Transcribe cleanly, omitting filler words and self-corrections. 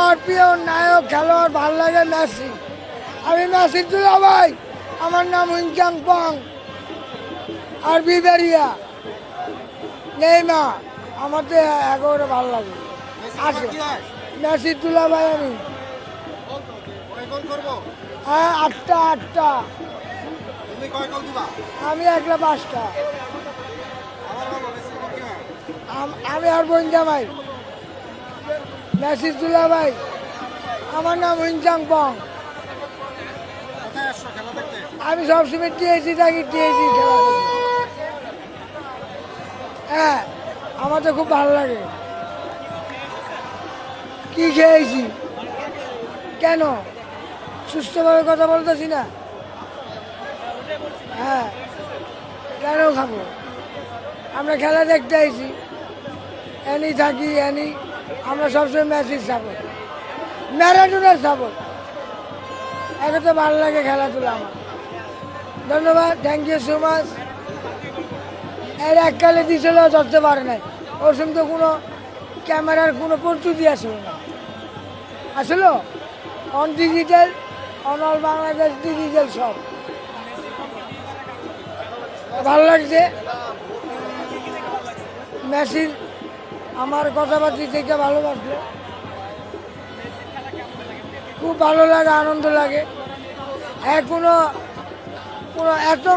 আমার প্রিয় নায়ক খেলোয়াড় ভাল লাগে মেসি। আমি মেসির দুলাভাই, আমার নাম উইংচাং পং। আর বিবেরিয়া নেইমার আমার তো একেবারে ভালো লাগে। আছে মেসির দুলাভাই আমি। হ্যাঁ, আটটা। আমি একলা 5টা। আমি আর বোন জামাই মেসির দুলাভাই, আমার নাম উইংচাং পং। আমি সবসময় টিএসি থাকি, টিএসি খেলা করি। হ্যাঁ, আমার তো খুব ভালো লাগে। কি খেয়েছি কেন? সুস্থভাবে কথা বলতেছি না? হ্যাঁ, কেন খাবো? আমরা খেলা দেখতে আইছি, এনি থাকি এনি। আমরা সবসময় ম্যাচের সাপোর্ট, ম্যারাডোনার সাপোর্ট। একে তো ভালো লাগে খেলাধুলা আমার। ধন্যবাদ, থ্যাংক ইউ সো মাচ। এর এককালে দিয়েছিল, ধরতে পারে নাই। ওর সঙ্গে তো কোনো ক্যামেরার কোনো প্রস্তুতি আসলো না। আসলো on digital, on all Bangladesh digital সব। ভালো লাগছে মেসির, আমার কথাবার্তা থেকে ভালোবাসলো। খুব ভালো লাগে, আনন্দ লাগে। কোনো এত